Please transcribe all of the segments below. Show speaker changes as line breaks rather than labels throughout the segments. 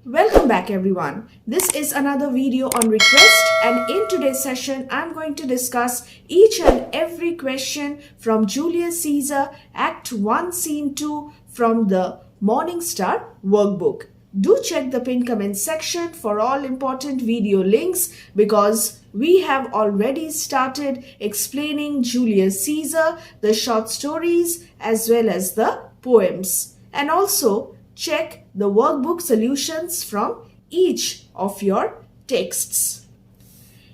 Welcome back everyone. This is another video on request, and in today's session I'm going to discuss each and every question from Julius Caesar Act 1 Scene 2 from the Morning Star Workbook. Do check the pinned comment section for all important video links because we have already started explaining Julius Caesar, the short stories as well as the poems, and also check the workbook solutions from each of your texts.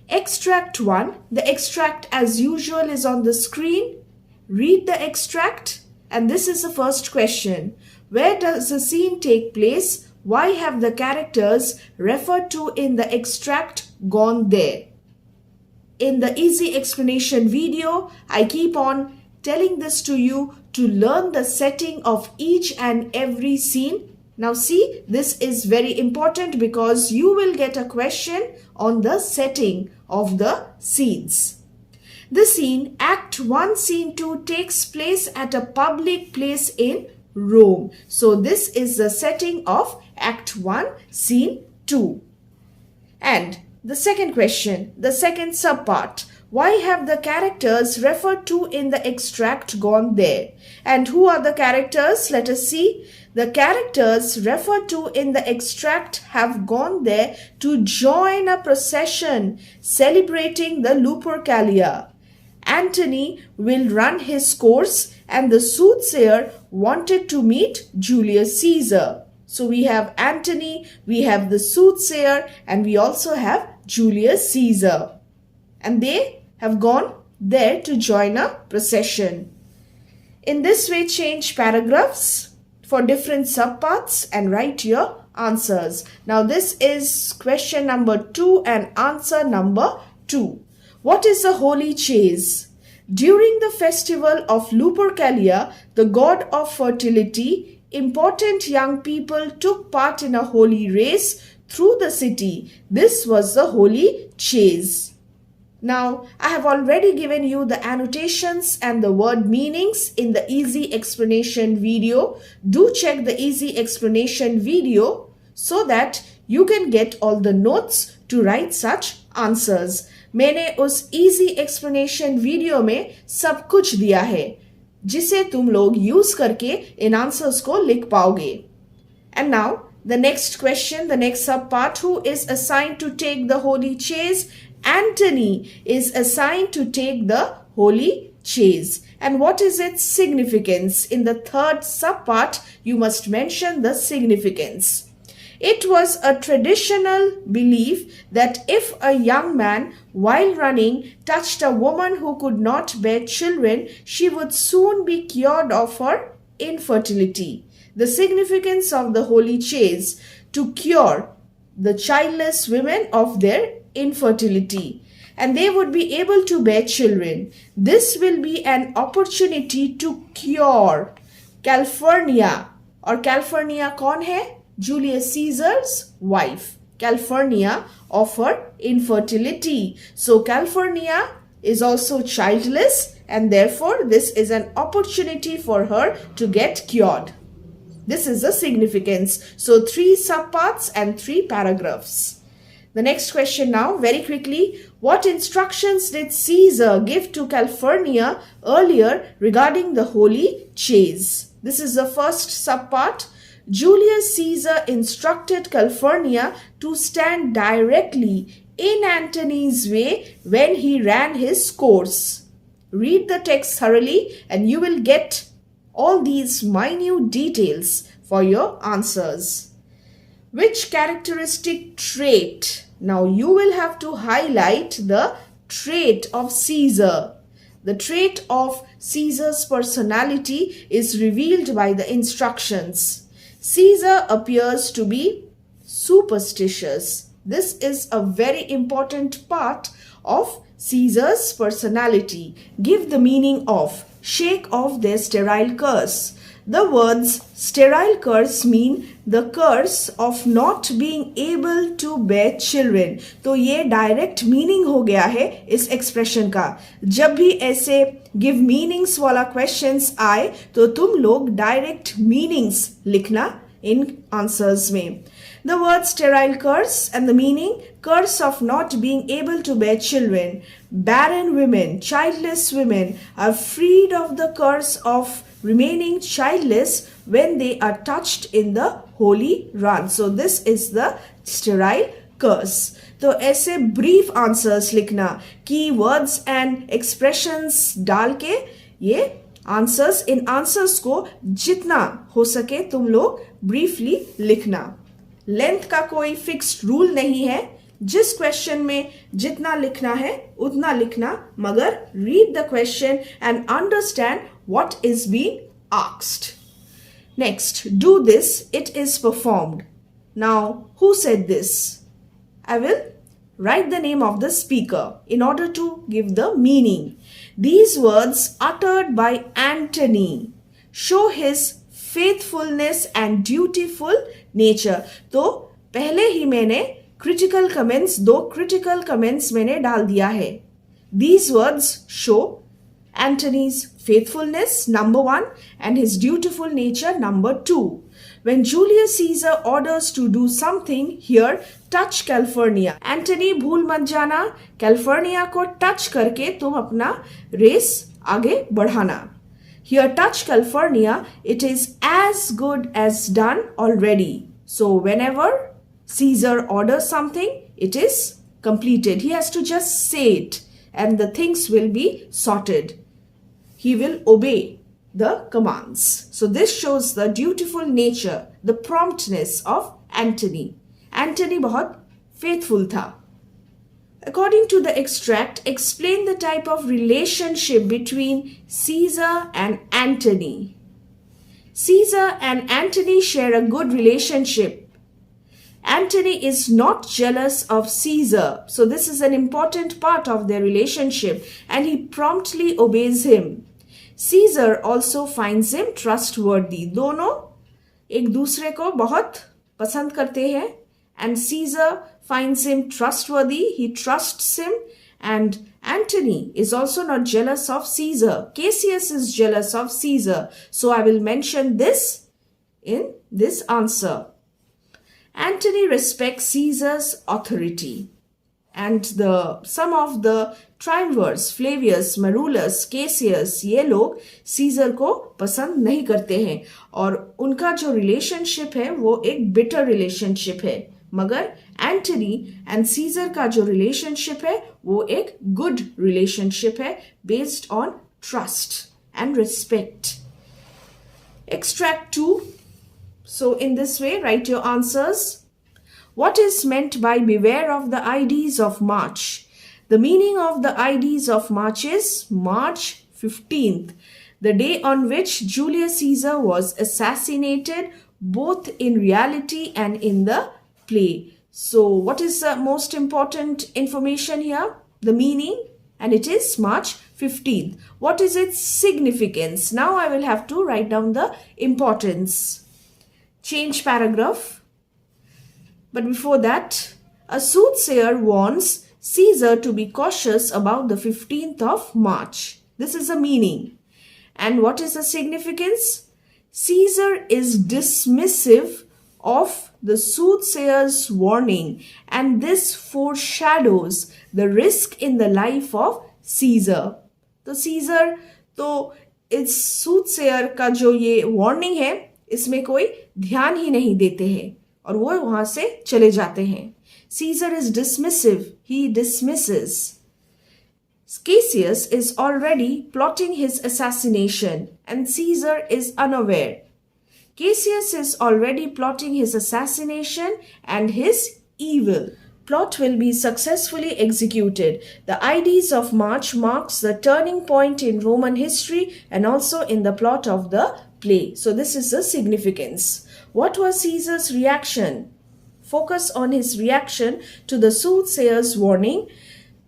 Extract 1. The extract as usual is on the screen. Read the extract, and this is the first question. Where does the scene take place? Why have the characters referred to in the extract gone there? In the easy explanation video, I keep on telling this to you to learn the setting of each and every scene. Now see, this is very important because you will get a question on the setting of the scenes. The scene, Act 1, Scene 2 takes place at a public place in Rome. So this is the setting of Act 1, Scene 2. And the second question, the second subpart. Why have the characters referred to in the extract gone there? And who are the characters? Let us see. The characters referred to in the extract have gone there to join a procession celebrating the Lupercalia. Antony will run his course and the soothsayer wanted to meet Julius Caesar. So we have Antony, we have the soothsayer, and we also have Julius Caesar. And they have gone there to join a procession. In this way, change paragraphs for different subparts and write your answers. Now this is question number 2 and answer number 2. What is the holy chase? During the festival of Lupercalia, the god of fertility, important young people took part in a holy race through the city. This was the holy chase. Now, I have already given you the annotations and the word meanings in the easy explanation video. Do check the easy explanation video so that you can get all the notes to write such answers. मैंने उस easy explanation video में सब कुछ दिया है जिसे तुम लोग यूज करके इन आंसर्स को लिख पाओगे. And now, the next question, the next subpart, who is assigned to take the holy chase? Antony is assigned to take the holy chase. And what is its significance? In the third subpart, you must mention the significance. It was a traditional belief that if a young man, while running, touched a woman who could not bear children, she would soon be cured of her infertility. The significance of the holy chase: to cure the childless women of their infertility, and they would be able to bear children. This will be an opportunity to cure Calphurnia. और Calphurnia कौन है? Julius Caesar's wife. Calphurnia of her infertility. So Calphurnia is also childless, and therefore this is an opportunity for her to get cured. This is the significance. So 3 subparts and 3 paragraphs. The next question now, very quickly. What instructions did Caesar give to Calphurnia earlier regarding the holy chase? This is the first subpart. Julius Caesar instructed Calphurnia to stand directly in Antony's way when he ran his course. Read the text thoroughly and you will get all these minute details for your answers. Which characteristic trait? Now you will have to highlight the trait of Caesar. The trait of Caesar's personality is revealed by the instructions. Caesar appears to be superstitious. This is a very important part of Caesar's personality. Give the meaning of. Shake off their sterile curse. The words sterile curse mean the curse of not being able to bear children. तो ये direct meaning हो गया है इस expression का. जब भी ऐसे give meanings वाला questions आए तो तुम लोग direct meanings लिखना इन answers में. The word sterile curse and the meaning, curse of not being able to bear children. Barren women, childless women are freed of the curse of remaining childless when they are touched in the holy run. So this is the sterile curse. तो ऐसे brief answers लिखना, key words and expressions डाल के ये answers, इन answers को जितना हो सके तुम लोग briefly लिखना. Length का कोई fixed rule नहीं है, जिस question में जितना लिखना है उतना लिखना, मगर read the question and understand what is being asked. Next, do this, it is performed. Now, who said this? I will write the name of the speaker in order to give the meaning. These words uttered by Antony show his faithfulness and dutiful nature. तो पहले ही मैंने critical comments, दो critical comments मैंने डाल दिया है. These words show Antony's faithfulness, number 1, and his dutiful nature, number 2. When Julius Caesar orders to do something, here touch California. Antony भूल मत जाना, California को touch करके तुम अपना रेस आगे बढ़ाना. Here touch California, it is as good as done already. So whenever Caesar orders something, it is completed. He has to just say it and the things will be sorted. He will obey the commands. So this shows the dutiful nature, the promptness of Antony. Antony बहुत faithful था. According to the extract, explain the type of relationship between Caesar and Antony. Caesar and Antony share a good relationship. Antony is not jealous of Caesar. So this is an important part of their relationship and he promptly obeys him. Caesar also finds him trustworthy. दोनों एक दूसरे को बहुत पसंद करते हैं and Caesar finds him trustworthy. He trusts him and Antony is also not jealous of Caesar. Cassius is jealous of Caesar. So I will mention this in this answer. Antony respects Caesar's authority. And some of the triumvirs, Flavius, Marulus, Cassius, ये लोग scissor को पसंद नहीं करते हैं और उनका जो रिलेशनशिप है वो एक बिटर रिलेशनशिप है. मगर एंटनी एंड सीजर का जो रिलेशनशिप है वो एक गुड रिलेशनशिप है based on trust and respect. Extract 2. So in this way, write your answers. What is meant by beware of the Ides of March? The meaning of the Ides of March is March 15th, the day on which Julius Caesar was assassinated, both in reality and in the play. So what is the most important information here? The meaning, and it is March 15th. What is its significance? Now I will have to write down the importance. Change paragraph. But before that, a soothsayer warns Caesar to be cautious about the 15th of March. This is the meaning. And what is the significance? Caesar is dismissive of the soothsayer's warning, and this foreshadows the risk in the life of Caesar. तो Caesar तो इस soothsayer का जो ये warning है इसमें कोई ध्यान ही नहीं देते हैं और वो वहां से चले जाते हैं. Caesar is dismissive. He dismisses. Cassius is already plotting his assassination and Caesar is unaware. Cassius is already plotting his assassination and his evil plot will be successfully executed. The Ides of March marks the turning point in Roman history and also in the plot of the play. So this is the significance. What was Caesar's reaction? Focus on his reaction to the soothsayer's warning.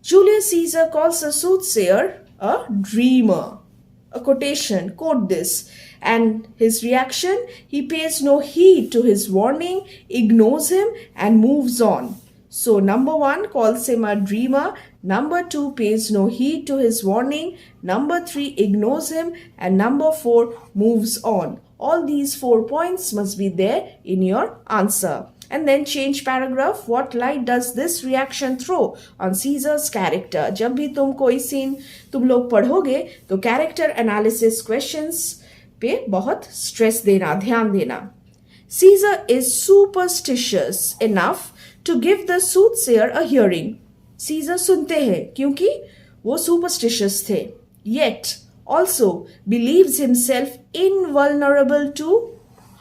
Julius Caesar calls the soothsayer a dreamer. A quotation, quote this. And his reaction, he pays no heed to his warning, ignores him and moves on. So number 1 calls him a dreamer. Number 2 pays no heed to his warning. Number 3 ignores him. And number 4 moves on. All these 4 points must be there in your answer. And then change paragraph. What light does this reaction throw on Caesar's character? जब भी तुम कोई scene तुम लोग पढ़ोगे तो character analysis questions पे बहुत stress देना, ध्यान देना. Caesar is superstitious enough to give the soothsayer a hearing. Caesar सुनते हैं क्योंकि वो superstitious थे. Yet also believes himself invulnerable to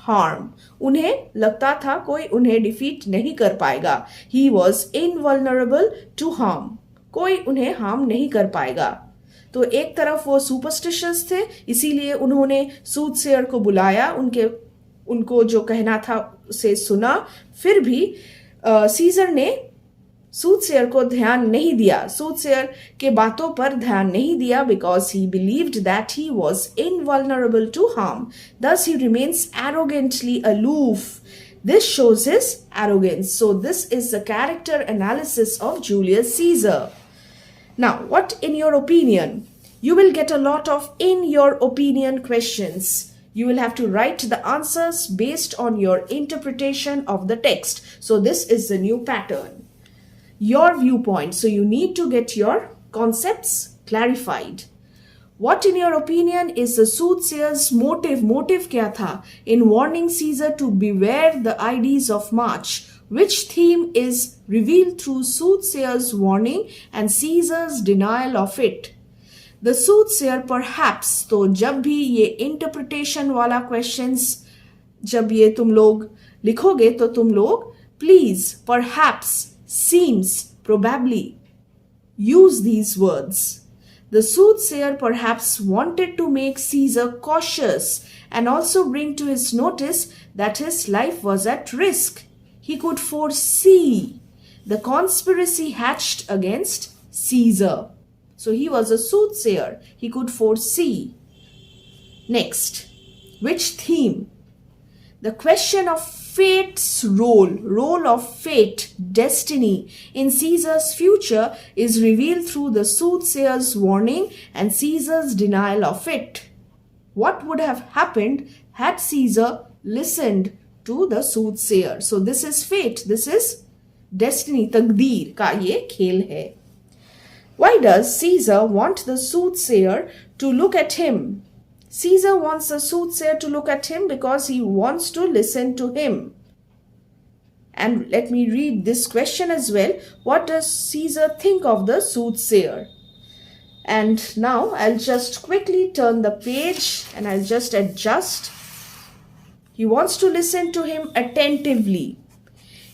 harm. उन्हें लगता था कोई उन्हें डिफीट नहीं कर पाएगा. He was invulnerable to harm. कोई उन्हें हार्म नहीं कर पाएगा. तो एक तरफ वो सुपरस्टिशियस थे, इसीलिए उन्होंने सूथसेयर को बुलाया, उनको जो कहना था उसे सुना. फिर भी सीजर ने सूथसेयर को ध्यान नहीं दिया, सूथसेयर के बातों पर ध्यान नहीं दिया, because he believed that he was invulnerable to harm. Thus he remains arrogantly aloof. This shows his arrogance. So this is the character analysis of Julius Caesar. Now, what in your opinion? You will get a lot of in your opinion questions. You will have to write the answers based on your interpretation of the text. So this is the new pattern. Your viewpoint. So you need to get your concepts clarified. What in your opinion is the soothsayer's motive? Motive kya tha in warning Caesar to beware the Ides of March? Which theme is revealed through soothsayer's warning and Caesar's denial of it? The soothsayer perhaps. तो जब भी ये interpretation वाला questions जब ये तुम लोग लिखोगे तो तुम लोग please, perhaps, seems, probably use these words. The soothsayer perhaps wanted to make Caesar cautious and also bring to his notice that his life was at risk. He could foresee the conspiracy hatched against Caesar. So he was a soothsayer. He could foresee. Next, which theme? The question of fate's role of fate, destiny in Caesar's future is revealed through the soothsayer's warning and Caesar's denial of it. What would have happened had Caesar listened to the soothsayer? So this is fate, this is destiny, तकदीर का ये खेल है. Why does Caesar want the soothsayer to look at him? Caesar wants the soothsayer to look at him because he wants to listen to him. And let me read this question as well. What does Caesar think of the soothsayer? And now I'll just quickly turn the page and I'll just adjust. He wants to listen to him attentively.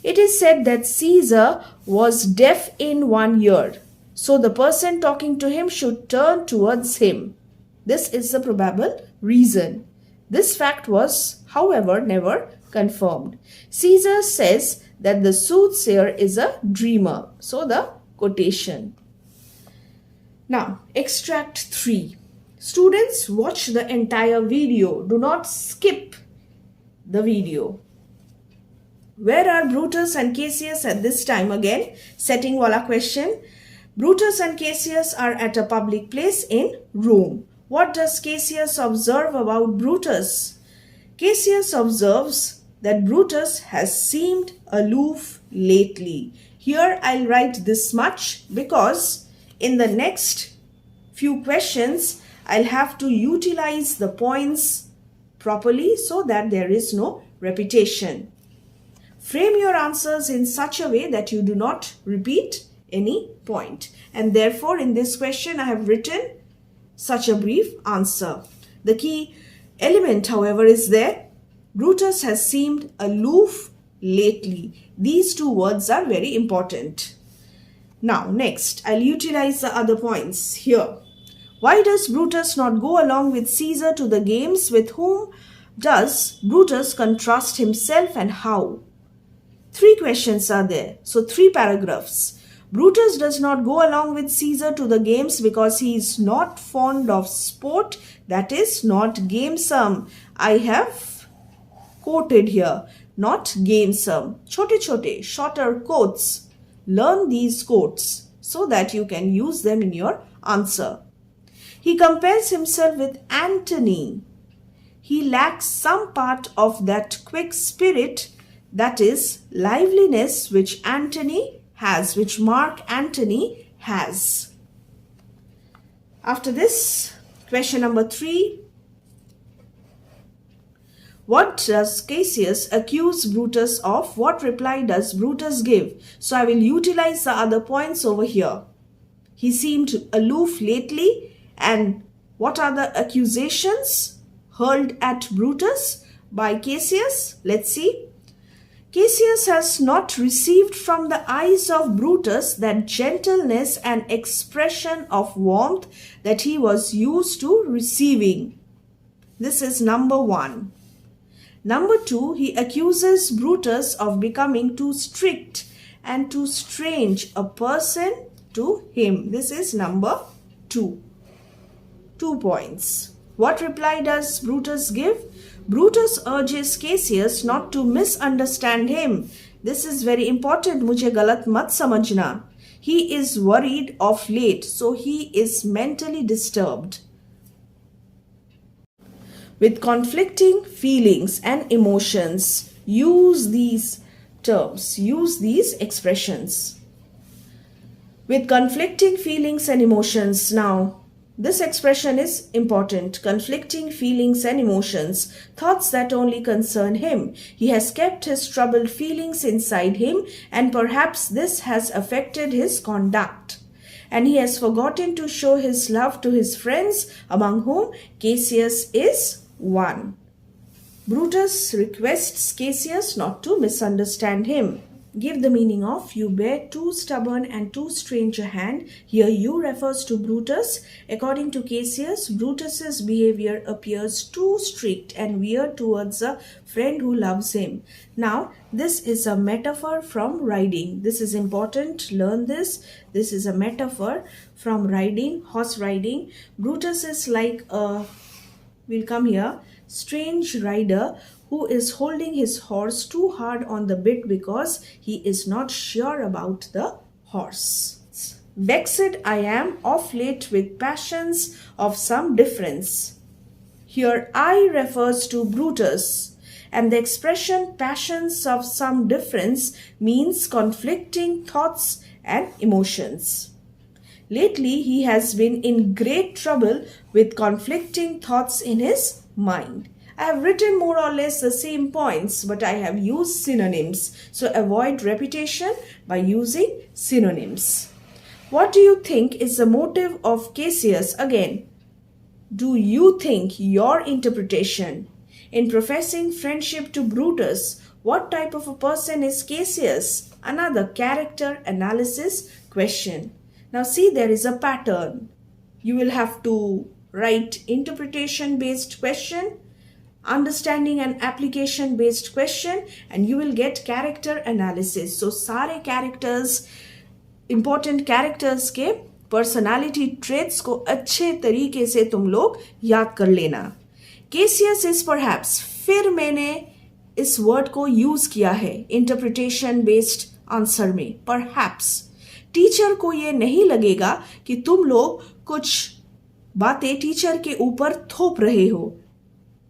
It is said that Caesar was deaf in one ear. So the person talking to him should turn towards him. This is the probable reason. This fact was, however, never confirmed. Caesar says that the soothsayer is a dreamer. So the quotation. Now, extract 3. Students, watch the entire video. Do not skip the video. Where are Brutus and Cassius at this time? Again, setting wala question. Brutus and Cassius are at a public place in Rome. What does Cassius observe about Brutus? Cassius observes that Brutus has seemed aloof lately. Here I'll write this much because in the next few questions I'll have to utilize the points properly so that there is no repetition. Frame your answers in such a way that you do not repeat any point. And therefore in this question I have written such a brief answer. The key element, however, is there. Brutus has seemed aloof lately. These two words are very important. Now, next, I'll utilize the other points here. Why does Brutus not go along with Caesar to the games? With whom does Brutus contrast himself and how? 3 questions are there. So 3 paragraphs. Brutus does not go along with Caesar to the games because he is not fond of sport, that is not gamesome. I have quoted here, not gamesome. Chote, shorter quotes. Learn these quotes so that you can use them in your answer. He compares himself with Antony. He lacks some part of that quick spirit that is liveliness which Antony has, which Mark Antony has. After this, question number 3. What does Cassius accuse Brutus of? What reply does Brutus give? So I will utilize the other points over here. He seemed aloof lately, and what are the accusations hurled at Brutus by Cassius? Let's see. Cassius has not received from the eyes of Brutus that gentleness and expression of warmth that he was used to receiving. This is number 1. Number 2, he accuses Brutus of becoming too strict and too strange a person to him. This is number 2. 2 points. What reply does Brutus give? Brutus urges Cassius not to misunderstand him. This is very important. मुझे गलत मत समझना. He is worried of late, so he is mentally disturbed. With conflicting feelings and emotions, use these terms, use these expressions. With conflicting feelings and emotions. Now, this expression is important. Conflicting feelings and emotions, thoughts that only concern him. He has kept his troubled feelings inside him, and perhaps this has affected his conduct. And he has forgotten to show his love to his friends, among whom Cassius is one. Brutus requests Cassius not to misunderstand him. Give the meaning of you bear too stubborn and too strange a hand. Here you refers to Brutus. According to Cassius, Brutus's behavior appears too strict and weird towards a friend who loves him. Now, this is a metaphor from riding. This is important. Learn this. This is a metaphor from riding, horse riding. Brutus is like a, we'll come here, strange rider who is holding his horse too hard on the bit because he is not sure about the horse. Vexed I am of late with passions of some difference. Here I refers to Brutus, and the expression passions of some difference means conflicting thoughts and emotions. Lately he has been in great trouble with conflicting thoughts in his mind. I have written more or less the same points, but I have used synonyms. So avoid repetition by using synonyms. What do you think is the motive of Cassius? Again, do you think your interpretation? In professing friendship to Brutus, what type of a person is Cassius? Another character analysis question. Now see, there is a pattern. You will have to write interpretation based question, understanding and application based question, and you will get character analysis. So सारे characters, important characters के personality traits को अच्छे तरीके से तुम लोग याद कर लेना. Cassius is perhaps, फिर मैंने इस word को use किया है interpretation based answer में. Perhaps टीचर को ये नहीं लगेगा कि तुम लोग कुछ बातें टीचर के ऊपर थोप रहे हो.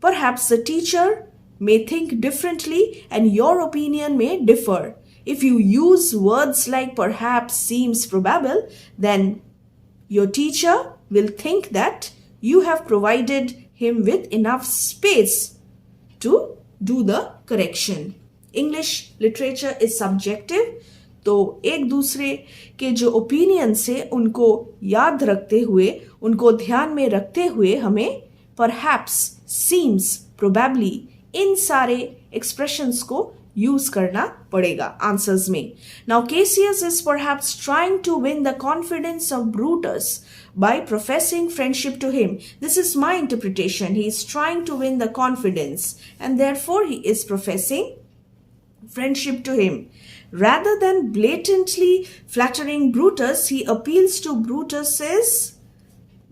Perhaps the teacher may think differently and your opinion may differ. If you use words like perhaps, seems, probable, then your teacher will think that you have provided him with enough space to do the correction. English literature is subjective, तो एक दूसरे के जो opinion से उनको याद रखते हुए, उनको ध्यान में रखते हुए हमें perhaps, seems, probably इन सारे expressions को use करना पड़ेगा answers में. Now Cassius is perhaps trying to win the confidence of Brutus by professing friendship to him. This is my interpretation. He is trying to win the confidence and therefore he is professing friendship to him. Rather than blatantly flattering Brutus, he appeals to Brutus's,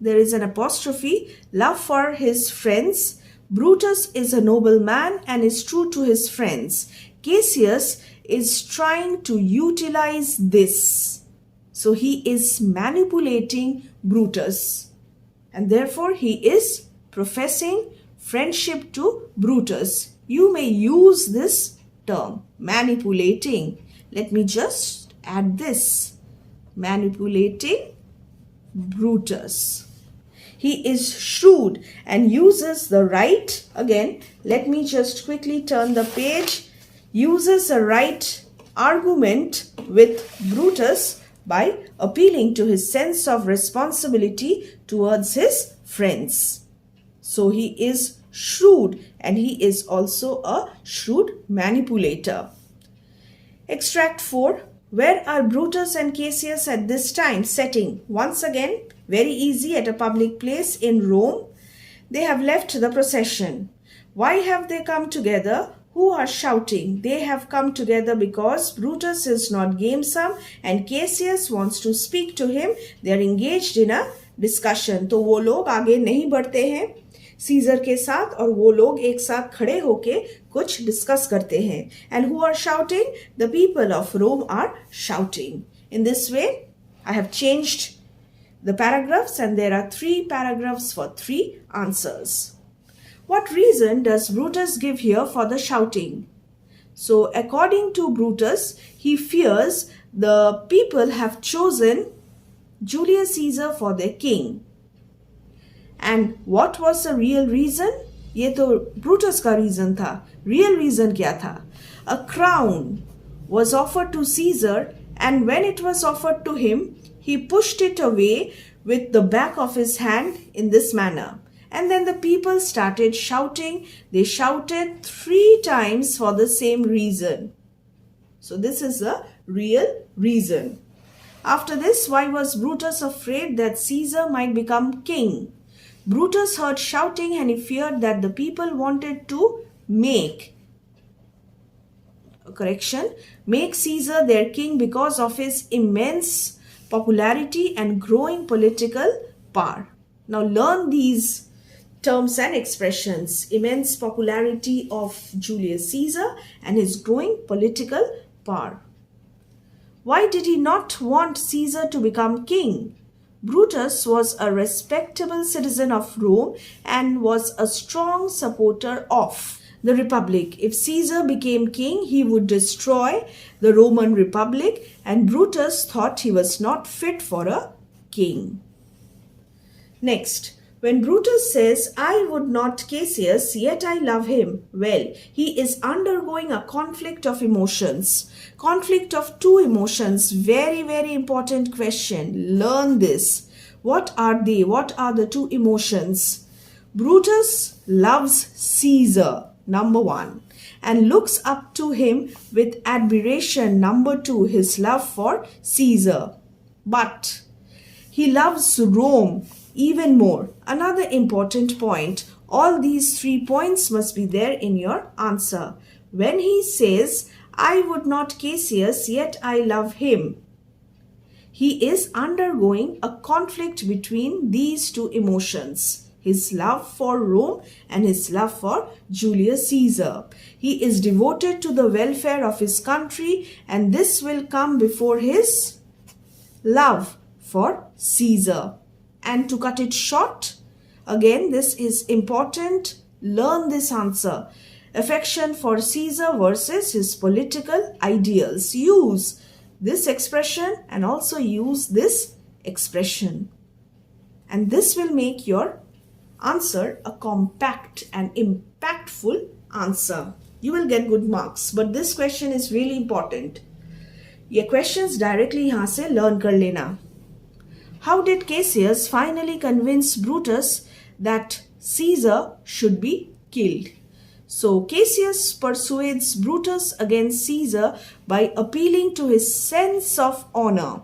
there is an apostrophe, love for his friends. Brutus is a noble man and is true to his friends. Cassius is trying to utilize this. So he is manipulating Brutus. And therefore he is professing friendship to Brutus. You may use this term. manipulating. Let me just add this. Manipulating Brutus. He is shrewd and uses the right, again, let me just quickly turn the page, uses a right argument with Brutus by appealing to his sense of responsibility towards his friends. So he is shrewd and he is also a shrewd manipulator. Extract 4. Where are Brutus and Cassius at this time? Setting. Once again, very easy, at a public place in Rome. They have left the procession. Why have they come together? Who are shouting? They have come together because Brutus is not gamesome and Cassius wants to speak to him. They are engaged in a discussion. तो वो लोग आगे नहीं बढ़ते हैं scissor के साथ और वो लोग एक साथ खड़े होके कुछ डिस्कस करते हैं. And who are shouting? The people of Rome are shouting. In this way, I have changed the paragraphs and there are 3 paragraphs for 3 answers. What reason does Brutus give here for the shouting? So according to Brutus, he fears the people have chosen Julius Caesar for their king. And what was the real reason? ये तो Brutus का reason था. Real reason क्या था? A crown was offered to Caesar and when it was offered to him, he pushed it away with the back of his hand in this manner. And then the people started shouting. They shouted 3 times for the same reason. So this is the real reason. After this, why was Brutus afraid that Caesar might become king? Brutus heard shouting and he feared that the people wanted to make Caesar their king because of his immense popularity and growing political power. Now learn these terms and expressions. Immense popularity of Julius Caesar and his growing political power. Why did he not want Caesar to become king? Brutus was a respectable citizen of Rome and was a strong supporter of the Republic. If Caesar became king, he would destroy the Roman Republic, and Brutus thought he was not fit for a king. Next, when Brutus says, I would not Cassius, yet I love him, well, he is undergoing a conflict of emotions. Conflict of 2 emotions. Very, very important question. Learn this. What are they? What are the 2 emotions? Brutus loves Caesar, number 1, and looks up to him with admiration, number 2, his love for Caesar. But he loves Rome even more. Another important point. All these 3 points must be there in your answer. When he says, I would not Cassius, yet I love him, he is undergoing a conflict between these 2 emotions. His love for Rome and his love for Julius Caesar. He is devoted to the welfare of his country and this will come before his love for Caesar. And to cut it short, again this is important, learn this answer. Affection for Caesar versus his political ideals. Use this expression and also use this expression. And this will make your answer a compact and impactful answer. You will get good marks, but this question is really important. ये questions directly यहाँ से learn कर लेना. How did Cassius finally convince Brutus that Caesar should be killed? So Cassius persuades Brutus against Caesar by appealing to his sense of honor,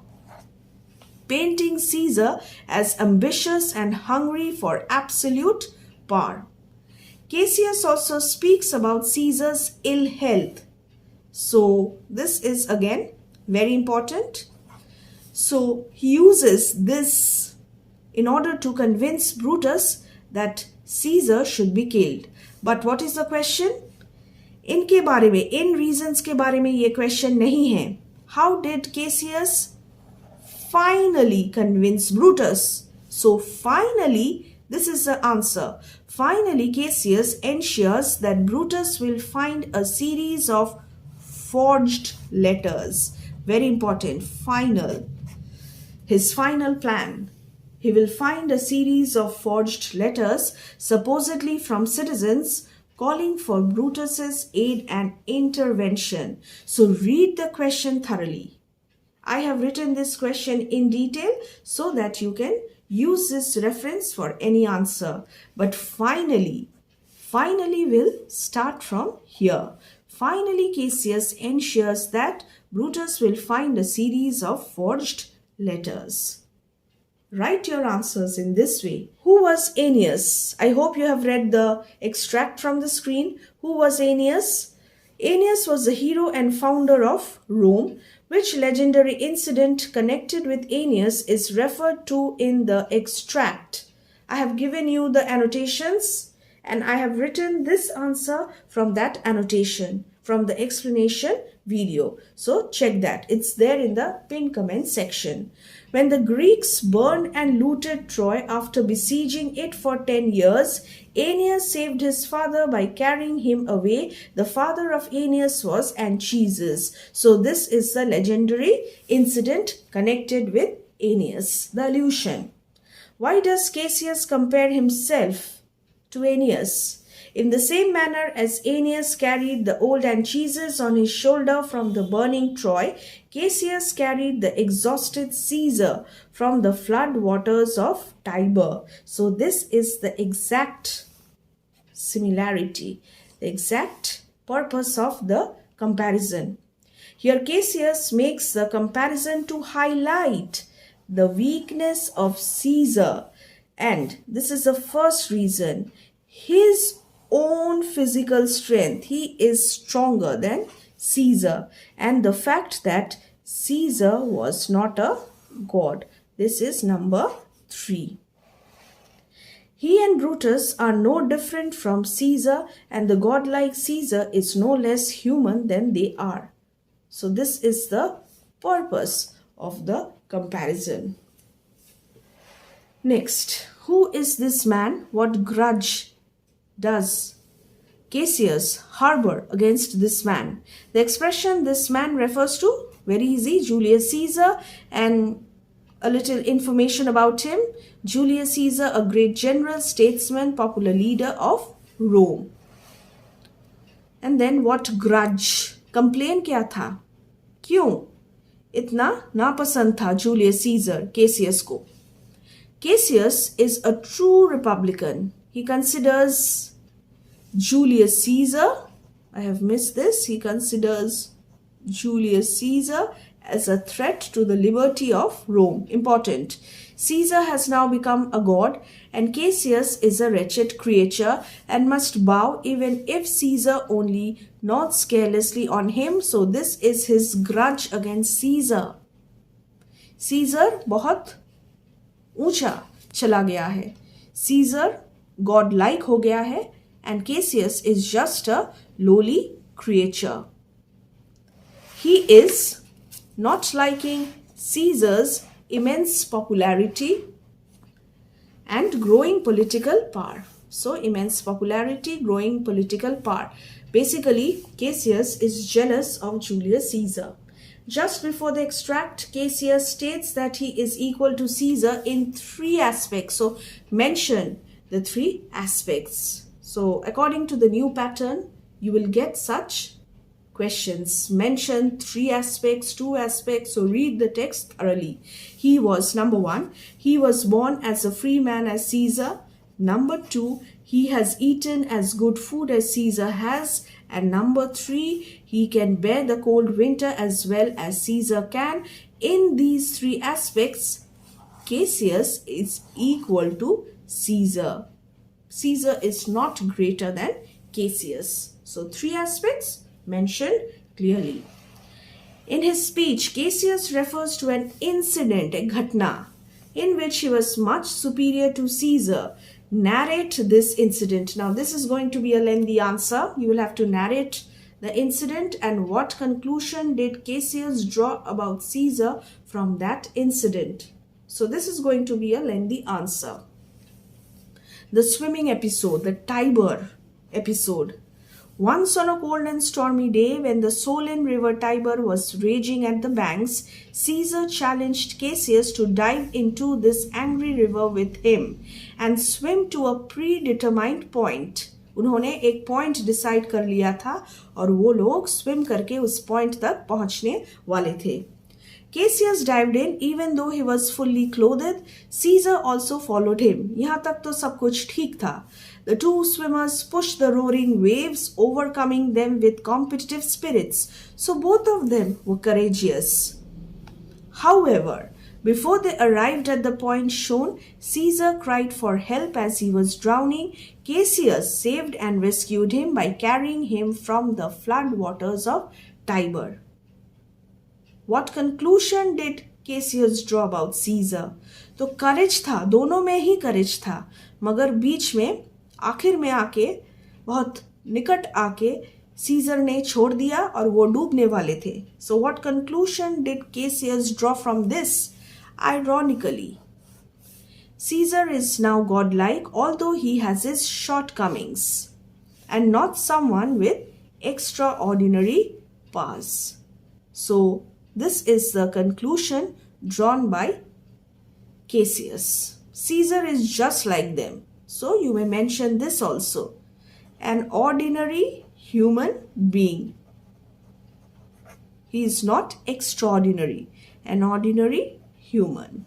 painting Caesar as ambitious and hungry for absolute power. Cassius also speaks about Caesar's ill health. So this is again very important. So he uses this in order to convince Brutus that Caesar should be killed. But what is the question? इनके बारे में, इन reasons के बारे में ये question नहीं है. How did Cassius finally convince Brutus? So finally, this is the answer. Finally, Cassius ensures that Brutus will find a series of forged letters. Very important. Final. His final plan. He will find a series of forged letters, supposedly from citizens, calling for Brutus's aid and intervention. So read the question thoroughly. I have written this question in detail so that you can use this reference for any answer. But finally we'll start from here. Finally, Cassius ensures that Brutus will find a series of forged letters. Write your answers in this way. Who was Aeneas? I hope you have read the extract from the screen. Who was Aeneas? Aeneas was the hero and founder of Rome. Which legendary incident connected with Aeneas is referred to in the extract? I have given you the annotations and I have written this answer from that annotation, from the explanation video. So check that. It's there in the pinned comment section. When the Greeks burned and looted Troy after besieging it for 10 years, Aeneas saved his father by carrying him away. The father of Aeneas was Anchises. So this is the legendary incident connected with Aeneas, the allusion. Why does Cassius compare himself to Aeneas? In the same manner as Aeneas carried the old Anchises on his shoulder from the burning Troy, Cassius carried the exhausted Caesar from the flood waters of Tiber. So this is the exact similarity, the exact purpose of the comparison. Here Cassius makes the comparison to highlight the weakness of Caesar, and this is the first reason. His own physical strength, he is stronger than Caesar, and the fact that Caesar was not a god. This is number 3. He and Brutus are no different from Caesar, and the godlike Caesar is no less human than they are. So this is the purpose of the comparison. Next, who is this man? What grudge does Cassius harbor against this man? The expression this man refers to, very easy, Julius Caesar, and a little information about him. Julius Caesar, a great general, statesman, popular leader of Rome. And then what grudge? Complain क्या था? क्यों इतना नापसंद था Julius Caesar Cassius को? Cassius is a true Republican. He considers Julius Caesar, I have missed this, he considers Julius Caesar as a threat to the liberty of Rome. Important. Caesar has now become a god, and Cassius is a wretched creature and must bow even if Caesar only nods carelessly on him. So this is his grudge against Caesar. Caesar बहुत ऊंचा चला गया है. Caesar godlike हो गया है, and Cassius is just a lowly creature. He is not liking Caesar's immense popularity and growing political power. So immense popularity, growing political power. Basically, Cassius is jealous of Julius Caesar. Just before the extract, Cassius states that he is equal to Caesar in 3 aspects. So mention the 3 aspects. So according to the new pattern, you will get such questions. Mention 3 aspects, 2 aspects. So read the text thoroughly. He was, number 1, he was born as a free man as Caesar. Number 2, he has eaten as good food as Caesar has. And number 3, he can bear the cold winter as well as Caesar can. In these 3 aspects, Cassius is equal to Caesar. Caesar is not greater than Cassius. So 3 aspects mentioned clearly. In his speech, Cassius refers to an incident, a ghatna, in which he was much superior to Caesar. Narrate this incident. Now this is going to be a lengthy answer. You will have to narrate the incident and what conclusion did Cassius draw about Caesar from that incident. So this is going to be a lengthy answer. The swimming episode, the Tiber episode. Once on a cold and stormy day, when the Solent River Tiber was raging at the banks, Caesar challenged Cassius to dive into this angry river with him and swim to a predetermined point. उन्होंने एक point decide कर लिया था और वो लोग swim करके उस पॉइंट तक पहुंचने वाले थे. Cassius dived in even though he was fully clothed. Caesar also followed him. यहाँ तक तो सब कुछ ठीक था. The two swimmers pushed the roaring waves, overcoming them with competitive spirits. So both of them were courageous. However, before they arrived at the point shown, Caesar cried for help as he was drowning. Cassius saved and rescued him by carrying him from the flood waters of Tiber. What conclusion did Cassius draw about Caesar? तो करेज था, दोनों में ही करेज था, मगर बीच में आखिर में आके बहुत निकट आके सीजर ने छोड़ दिया और वो डूबने वाले थे. So what conclusion did Cassius draw from this? Ironically, Caesar is now godlike, although he has his shortcomings, and not someone with extraordinary powers. So this is the conclusion drawn by Cassius. Caesar is just like them. So you may mention this also. An ordinary human being. He is not extraordinary. An ordinary human.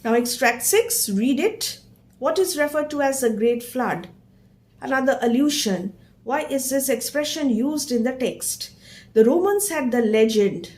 Now extract 6. Read it. What is referred to as a great flood? Another allusion. Why is this expression used in the text? The Romans had the legend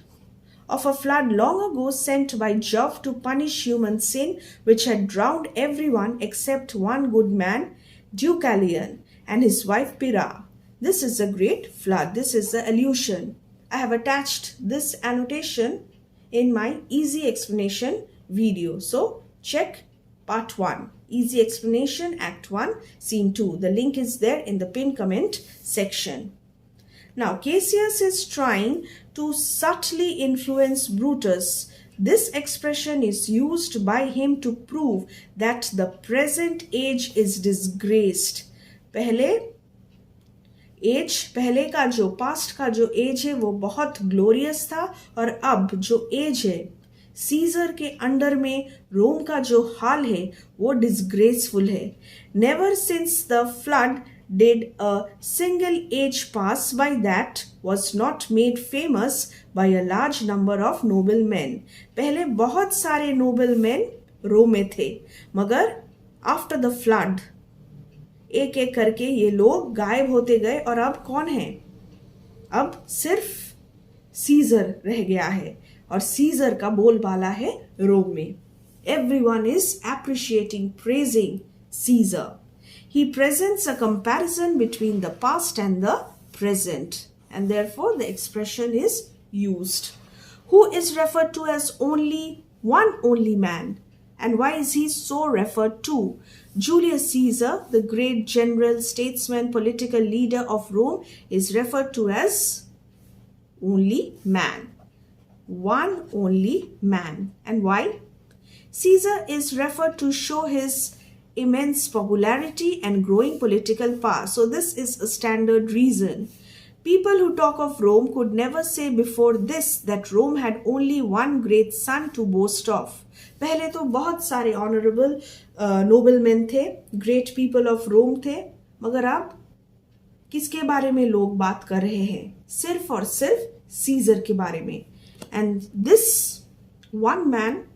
of a flood long ago sent by Jove to punish human sin, which had drowned everyone except one good man, Deucalion, and his wife Pyrrha. This is a great flood. This is the allusion. I have attached this annotation in my easy explanation video. So check part 1. Easy explanation, act 1, scene 2. The link is there in the pinned comment section. Now, Cassius is trying to subtly influence Brutus. This expression is used by him to prove that the present age is disgraced. पहले का जो past का जो as है वो बहुत glorious था और अब जो एज है सीजर के अंडर में रोम का जो हाल है वो डिसग्रेसफुल है. Never since the flood did a single age pass by that was not made famous by a large number of noble men. पहले बहुत सारे noble men रोम में थे, मगर after the flood एक एक करके ये लोग गायब होते गए और अब कौन है? अब सिर्फ सीजर रह गया है और सीजर का बोलबाला है रोम में. Everyone is appreciating, praising Caesar. He presents a comparison between the past and the present, and therefore the expression is used. Who is referred to as only man, and why is he so referred to? Julius Caesar, the great general, statesman, political leader of Rome, is referred to as only man. One only man. And why? Caesar is referred to show his immense popularity and growing political power. So this is a standard reason. People who talk of Rome could never say before this that Rome had only one great son to boast of. पहले तो बहुत सारे honorable noblemen थे, great people of Rome थे, मगर अब किसके बारे में लोग बात कर रहे हैं? सिर्फ और सिर्फ सीजर के बारे में. And this one man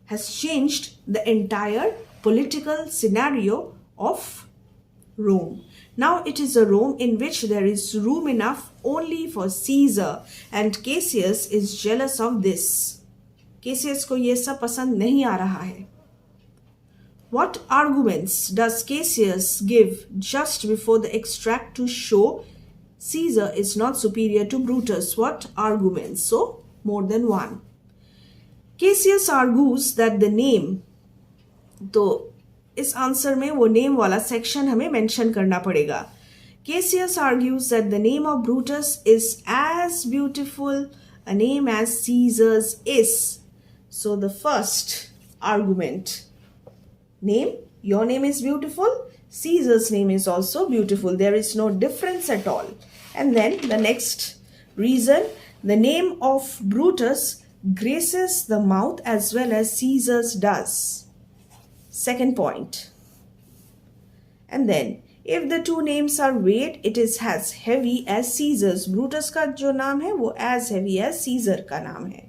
has changed the entire political scenario of Rome. Now it is a Rome in which there is room enough only for Caesar, and Cassius is jealous of this. Cassius को ये सब पसंद नहीं आ रहा है. What arguments does Cassius give just before the extract to show Caesar is not superior to Brutus? What arguments? So more than one. Cassius argues that the name, तो इस answer में वो नेम वाला सेक्शन हमें mention करना पड़ेगा. Cassius argues that the name of Brutus is as beautiful a name as Caesar's is. So the first argument, name, your name is beautiful, Caesar's name is also beautiful. There is no difference at all. And then the next reason, the name of Brutus graces the mouth as well as Caesar's does. Second point. And then if the two names are weighed, it is as heavy as Caesar's. Brutus का जो नाम है वो as heavy as Caesar का नाम है.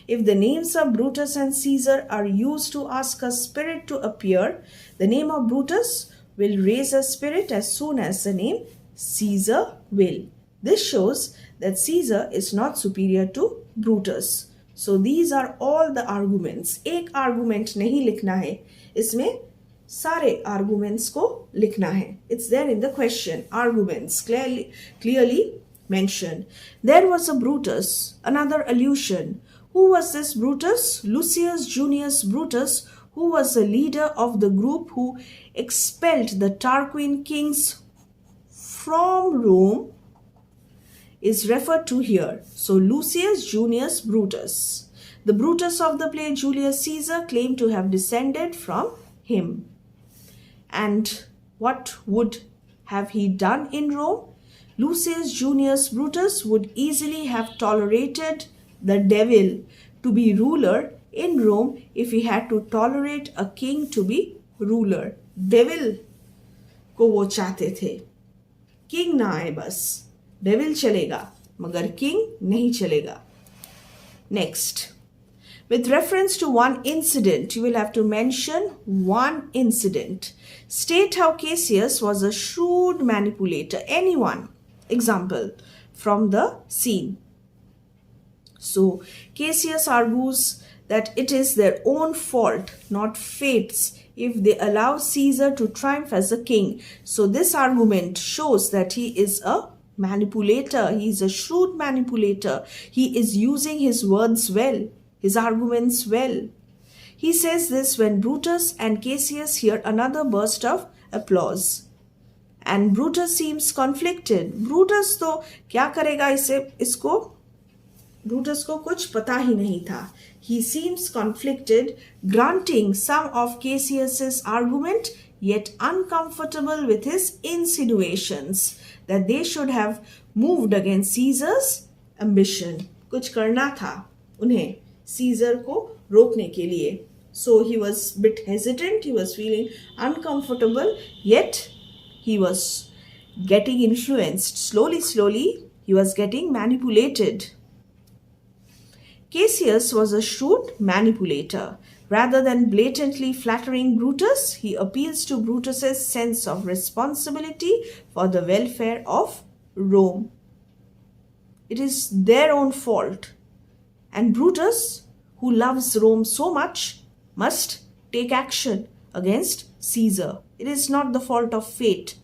If the names of Brutus and Caesar are used to ask a spirit to appear, the name of Brutus will raise a spirit as soon as the name Caesar will. This shows that Caesar is not superior to Brutus. So these are all the arguments. एक argument नहीं लिखना है, इसमें सारे arguments को लिखना है. It's there in the question. Arguments clearly mentioned. There was a Brutus, another allusion. Who was this Brutus? Lucius Junius Brutus, who was the leader of the group who expelled the Tarquin kings from Rome, is referred to here. So Lucius Junius Brutus. The Brutus of the play Julius Caesar claimed to have descended from him. And what would have he done in Rome? Lucius Junius Brutus would easily have tolerated the devil to be ruler in Rome if he had to tolerate a king to be ruler. Devil को वो चाहते थे, king ना आए बस. Devil चलेगा मगर king नहीं चलेगा. Next, with reference to one incident, you will have to mention one incident. State how Cassius was a shrewd manipulator. Anyone. Example from the scene. So Cassius argues that it is their own fault, not fate's, if they allow Caesar to triumph as a king. So this argument shows that he is a manipulator. He is a shrewd manipulator. He is using his words well, his arguments well. He says this when Brutus and Cassius hear another burst of applause. And Brutus seems conflicted. Brutus तो क्या करेगा इसको Brutus को कुछ पता ही नहीं था. He seems conflicted, granting some of Cassius's argument, yet uncomfortable with his insinuations that they should have moved against Caesar's ambition. कुछ करना था उन्हें Caesar को रोकने के लिए. So he was a bit hesitant, he was feeling uncomfortable, yet he was getting influenced. Slowly, he was getting manipulated. Cassius was a shrewd manipulator. Rather than blatantly flattering Brutus, he appeals to Brutus's sense of responsibility for the welfare of Rome. It is their own fault. And Brutus, who loves Rome so much, must take action against Caesar. It is not the fault of fate.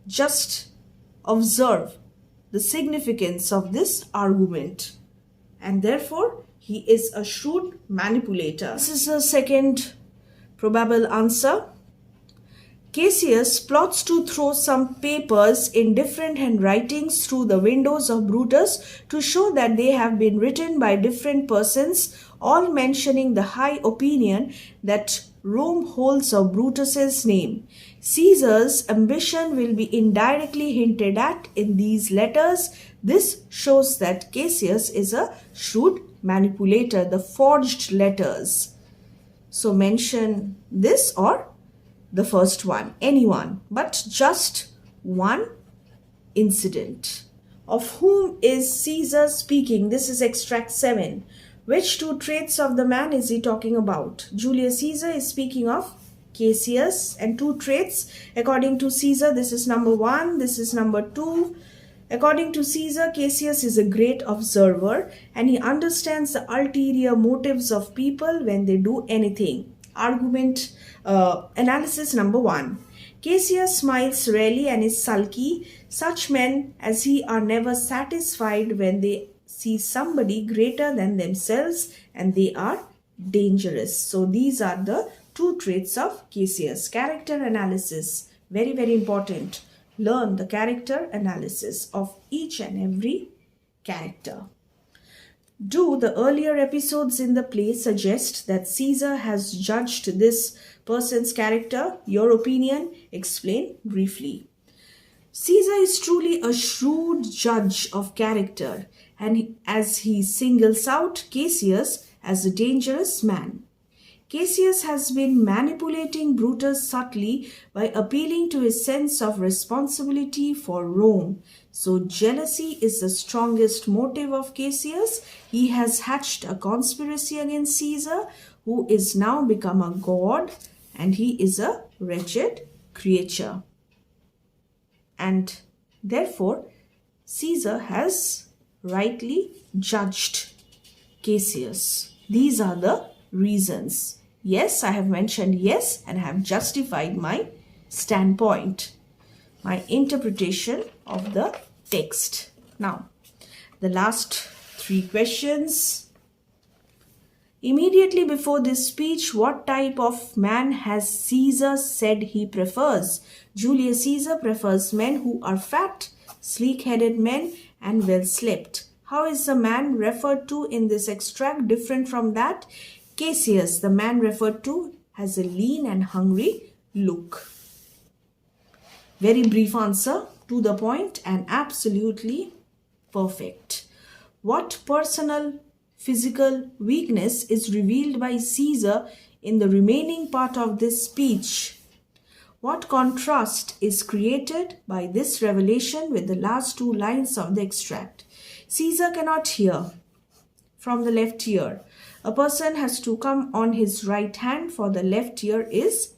Just observe the significance of this argument. And therefore, he is a shrewd manipulator. This is the second probable answer. Cassius plots to throw some papers in different handwritings through the windows of Brutus to show that they have been written by different persons, all mentioning the high opinion that Rome holds of Brutus's name. Caesar's ambition will be indirectly hinted at in these letters. This shows that Cassius is a shrewd manipulator, the forged letters. So mention this or the first one, anyone, but just one incident. Of whom is Caesar speaking? This is extract 7. Which two traits of the man is he talking about? Julius Caesar is speaking of Cassius, and two traits according to Caesar. This is number 1, this is number 2. According to Caesar, Cassius is a great observer and he understands the ulterior motives of people when they do anything. Argument analysis number 1. Cassius smiles rarely and is sulky. Such men as he are never satisfied when they see somebody greater than themselves, and they are dangerous. So these are the two traits of Cassius. Character analysis, very, very important. Learn the character analysis of each and every character. Do the earlier episodes in the play suggest that Caesar has judged this person's character? Your opinion? Explain briefly. Caesar is truly a shrewd judge of character, and as he singles out Cassius as a dangerous man. Cassius has been manipulating Brutus subtly by appealing to his sense of responsibility for Rome. So jealousy is the strongest motive of Cassius. He has hatched a conspiracy against Caesar, who is now become a god, and he is a wretched creature. And therefore, Caesar has rightly judged Cassius. These are the reasons. Yes, I have mentioned yes and have justified my standpoint, my interpretation of the text. Now, the last 3 questions. Immediately before this speech, what type of man has Caesar said he prefers? Julius Caesar prefers men who are fat, sleek-headed men and well-slept. How is the man referred to in this extract different from that? Cassius, the man referred to, has a lean and hungry look. Very brief answer, to the point and absolutely perfect. What personal physical weakness is revealed by Caesar in the remaining part of this speech? What contrast is created by this revelation with the last 2 lines of the extract? Caesar cannot hear from the left ear. A person has to come on his right hand, for the left ear is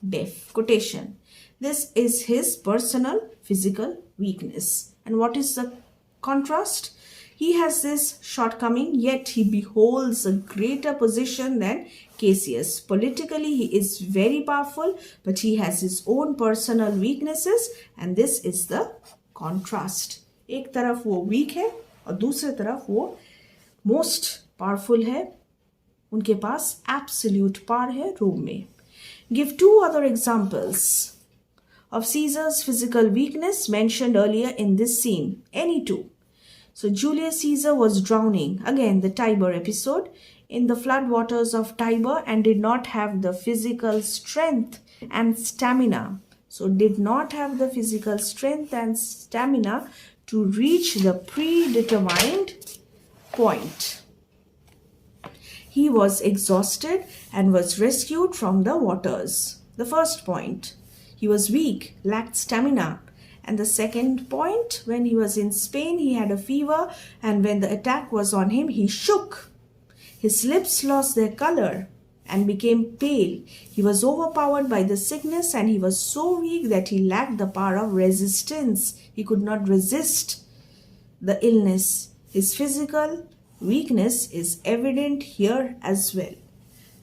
deaf. Quotation. This is his personal physical weakness. And what is the contrast? He has this shortcoming, yet he beholds a greater position than Cassius. Politically, he is very powerful, but he has his own personal weaknesses, and this is the contrast. एक तरफ वो weak है और दूसरे तरफ वो most powerful है. उनके पास absolute power है Rome में. Give 2 other examples of Caesar's physical weakness mentioned earlier in this scene. Any 2. So Julius Caesar was drowning, again the Tiber episode, in the flood waters of Tiber and did not have the physical strength and stamina. So did not have the physical strength and stamina to reach the predetermined point. He was exhausted and was rescued from the waters. The first point, he was weak, lacked stamina. And the second point, when he was in Spain, he had a fever, and when the attack was on him, he shook. His lips lost their color and became pale. He was overpowered by the sickness, and he was so weak that he lacked the power of resistance. He could not resist the illness. His physical weakness is evident here as well.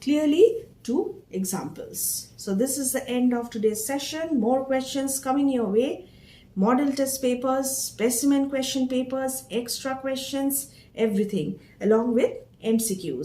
Clearly, 2 examples. So this is the end of today's session. More questions coming your way. Model test papers, specimen question papers, extra questions, everything, along with MCQs.